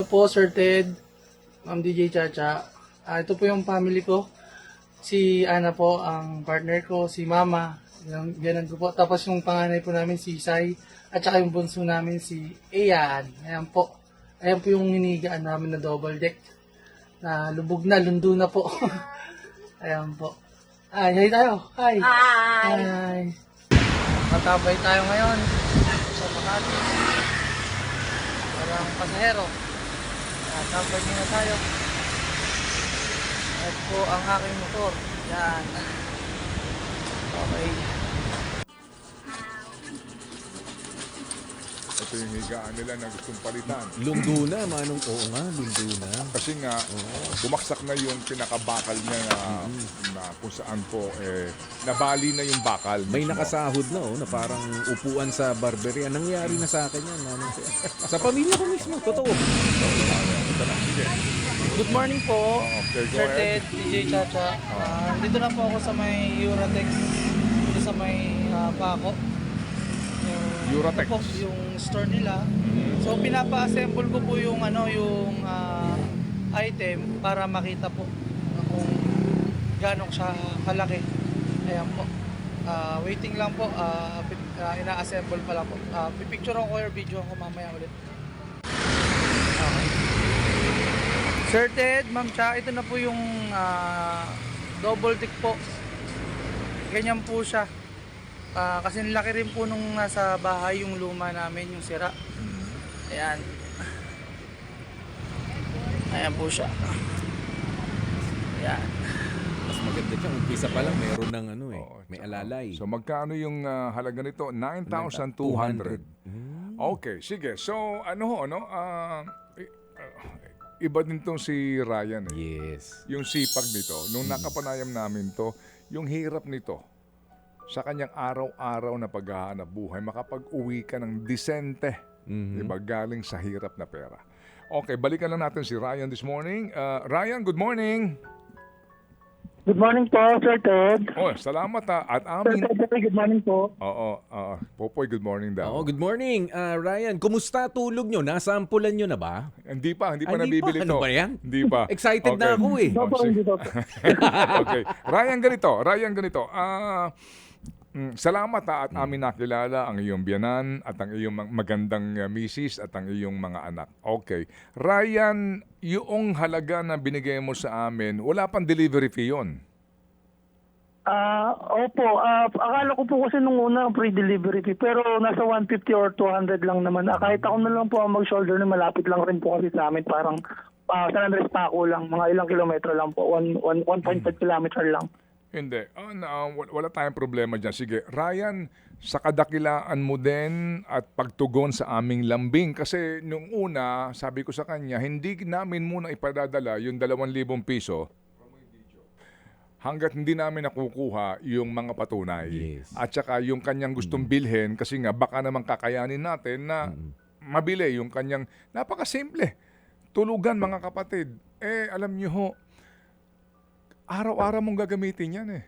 po, Sir Ted, Ma'am DJ Chacha. Ito po yung family ko. Si Ana po, ang partner ko, si Mama. Ganun ko po. Tapos yung panganay po namin, si Sai. At saka yung bunso namin, si Ayan. Ayan po. Ayan po yung hinigaan namin na double deck. Na lubog na, lundo na po. Ayan po. Hi, hi tayo. Hi. Hi! Hi. Matabay tayo ngayon sa Makati. Parang pasahero. Matabay na tayo. At po ang aking motor. Yan. Okay. Ito yung higaan nila na gustong palitan. Lundo na, Manong. Oo nga, lundo na. Kasi nga, bumaksak na yung pinakabakal niya na kung saan po, nabali na yung bakal. May mismo. nakasahod na, na parang upuan sa barberia. Nangyari na sa akin yan, Manong. Sa pamilya ko mismo, totoo. Ito na, sige. Good morning po. Okay, go Sir ahead. Ted, DJ Chacha. Dito na po ako sa may Uratex. Dito sa may Paco. Uratex. Ito po, yung store nila. So pinapa-assemble ko po yung yung item para makita po kung gaano siya kalaki. Ayan po. Waiting lang po. Ina-assemble pa lang po. Pipicture ko or video ko mamaya ulit. Okay. Sir Ted, Ma'am Cha, ito na po yung double deck po. Ganyan po siya. Kasi laki rin po nung nasa bahay yung luma namin, yung sira. Ayan. Ayan po siya. Ayan. Mas maganda siya. Umpisa pa lang, meron ng may alalay. So magkano yung halaga nito? 9,200. Okay, sige. So iba din tong si Ryan eh. Yes. Yung sipag nito, nung nakapanayam namin to, yung hirap nito, sa kanyang araw-araw na paghahanap buhay, makapag-uwi ka ng disente, diba, galing sa hirap na pera. Okay, balikan lang natin si Ryan this morning. Ryan, good morning. Good morning po, Sir Ted. Oh, salamat at Sir amin. Ted, good morning po. Oo, Popoy, good morning daw. Oo, good morning. Ryan, kumusta tulog nyo? Nasampulan nyo na ba? Hindi pa Hindi nabibili pa? to. Ano ba yan? Hindi pa. Excited na ako eh. No po, hindi po. Okay. Ryan, ganito. Salamat at amin nakilala ang iyong biyanan at ang iyong magandang misis at ang iyong mga anak. Okay. Ryan, yung halaga na binigay mo sa amin, wala pang delivery fee yun. Opo, akala ko po kasi nung una pre-delivery fee, pero nasa 150 or 200 lang naman. Kahit ako na lang po ang mag-shoulder na malapit lang rin po kasi sa amin, parang San Andres Paco lang, mga ilang kilometro lang po, 1.5 kilometer lang. Hindi. Wala tayong problema dyan. Sige, Ryan, sa kadakilaan mo din at pagtugon sa aming lambing. Kasi nung una, sabi ko sa kanya, hindi namin muna ipadadala yung 2,000 piso hanggat hindi namin nakukuha yung mga patunay. Yes. At saka yung kanyang gustong bilhin kasi nga baka naman kakayanin natin na mabili yung kanyang napakasimple. Tulugan mga kapatid. Alam nyo ho, araw-araw mong gagamitin yan eh.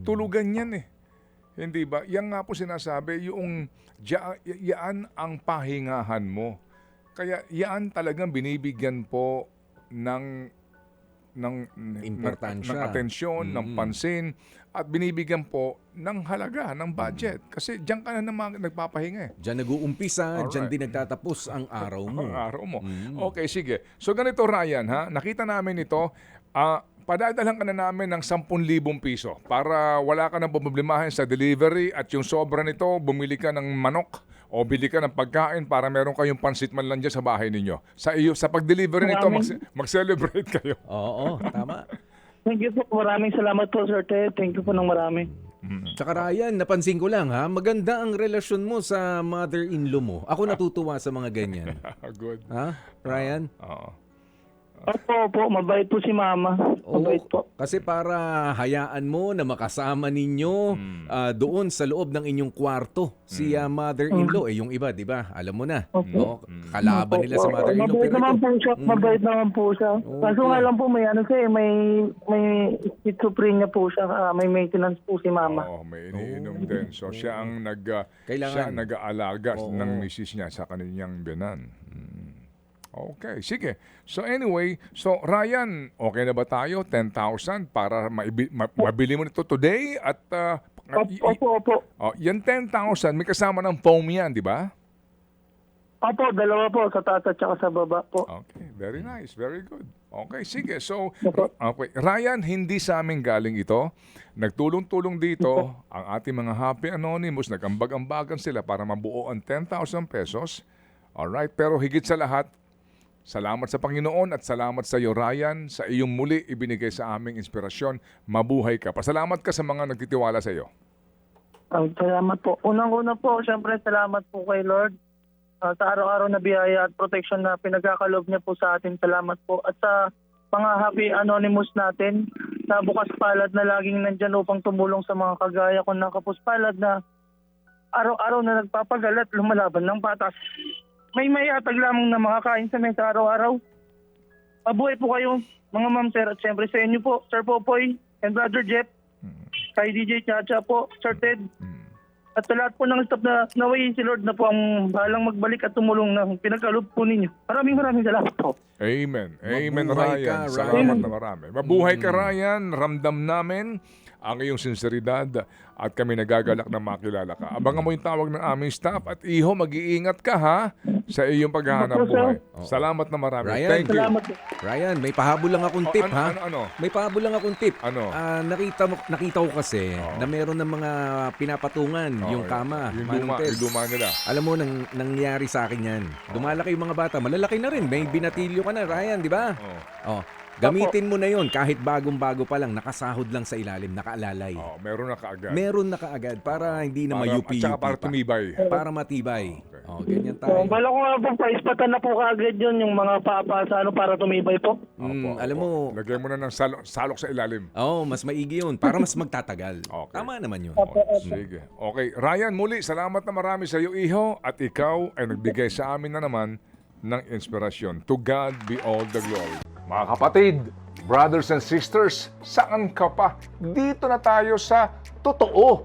Tulugan yan eh. Hindi ba? Yan nga po sinasabi, yung yaan ang pahingahan mo. Kaya yaan talagang binibigyan po ng Importansya. ng atensyon, ng pansin, at binibigyan po ng halaga, ng budget. Kasi diyan ka na naman nagpapahinga eh. Diyan nag-uumpisa, Alright. diyan din nagtatapos ang araw mo. Ang araw mo. Okay, sige. So ganito Ryan, nakita namin ito, padadalan ka na namin ng 10,000 piso para wala ka nang problemahin sa delivery at yung sobra nito, bumili ka ng manok o bili ka ng pagkain para meron kayong pansit man lang dyan sa bahay ninyo. Sa pag-delivery nito, mag-celebrate kayo. Oo, tama. Thank you po, maraming salamat po, Sir Ted. Thank you po ng marami. Tsaka Ryan, napansin ko lang maganda ang relasyon mo sa mother-in-law mo. Ako natutuwa sa mga ganyan. Good. Ha, Ryan? Oo. Opo, mabait po si Mama. Mabait po. Kasi para hayaan mo na makasama ninyo doon sa loob ng inyong kwarto si mother-in-law. Yung iba, di ba? Alam mo na. No? Kalaban nila sa mother-in-law. Mabait Pero naman ito, po siya. Mabait naman po siya. Kaso nga lang po may schizophrenia po siya. May maintenance po si Mama. Oo, may iniinom din. So siya ang Kailangan. nag-aalaga ng misis niya sa kanyang biyanan. Okay, sige. So anyway, so Ryan, okay na ba tayo? 10,000 para mabili mo nito today at Opo. yan 10,000 may kasama ng foam yan, di ba? Opo, dalawa po, sa taas at saka sa baba po. Okay, very nice, very good. Okay, sige. So, okay. Ryan, hindi sa amin galing ito. Nagtulong-tulong dito ang ating mga Happy Anonymous. Nag-ambag-ambagan sila para mabuo ang 10,000 pesos. Alright, pero higit sa lahat, salamat sa Panginoon at salamat sa iyo, Ryan, sa iyong muli ibinigay sa aming inspirasyon. Mabuhay ka. Pasalamat ka sa mga nagtitiwala sa iyo. Salamat po. Unang-una po, syempre salamat po kay Lord. Sa araw-araw na biyaya at protection na pinagkakalob niya po sa atin. Salamat po. At sa mga Happy Anonymous natin, sa bukas palad na laging nandyan upang tumulong sa mga kagaya ko na kapus palad na araw-araw na nagpapagalat, lumalaban ng patas. May atag lamang na makakain sa mesa araw-araw. Mabuhay po kayo, mga ma'am, sir. At syempre sa inyo po, Sir Popoy and Brother Jeff, kay DJ Chacha po, Sir Ted. At sa lahat po ng staff na naway si Lord na po ang bahalang magbalik at tumulong na pinagkaloob po ninyo. Maraming salamat po. Amen. Amen, Mabuhay Ryan. ka, Salamat Ryan. na marami. Mabuhay ka, Ryan. Ramdam namin ang iyong sinseridad at kami nagagalak na makilala ka. Abangan mo yung tawag ng aming staff at iho, mag-iingat ka ha sa iyong paghahanap Opo, sir. buhay. Salamat na marami. Ryan. Thank you. Salamat po. Ryan, may pahabol lang akong tip, ha? Ano? May pahabol lang akong tip. Ano? Nakita ko kasi na meron ng mga pinapatungan yung Oo, kama. Yung Manong Ted. luma nila. Alam mo, nangyari sa akin yan. Dumalaki yung mga bata. Malalaki na rin. May binatilyo ka na, Ryan, di ba? Oh. Gamitin mo na yon kahit bagong-bago pa lang, nakasahod lang sa ilalim, nakaalalay. Meron na kaagad. Meron na kaagad para hindi na mayupi-yupi At saka para pa. tumibay. Para matibay. Ganyan So, tayo. bala ko nga po, paispatan na po kaagad yun yung mga papa sa para tumibay po. Alam mo, Lagyan mo na ng salok sa ilalim. mas maigi yun. Para mas magtatagal. Okay. Tama naman yun. Sige. Okay. Ryan, muli, salamat na marami sa iyo, iho. At ikaw ay nagbigay sa amin na naman ng inspirasyon. To God be all the glory. Mga kapatid, brothers and sisters, saan ka pa? Dito na tayo sa Totoo.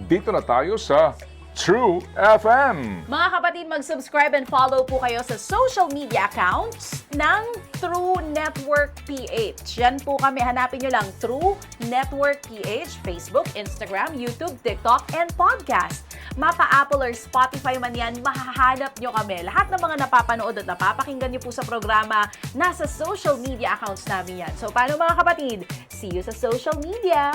Dito na tayo sa True FM. Mga kapatid, mag-subscribe and follow po kayo sa social media accounts ng True Network PH. Yan po kami, hanapin nyo lang True Network PH, Facebook, Instagram, YouTube, TikTok, and podcast. Mapa Apple or Spotify man yan, mahahanap nyo kami. Lahat ng mga napapanood at napapakinggan nyo po sa programa, nasa social media accounts namin yan. So paano mga kapatid? See you sa social media!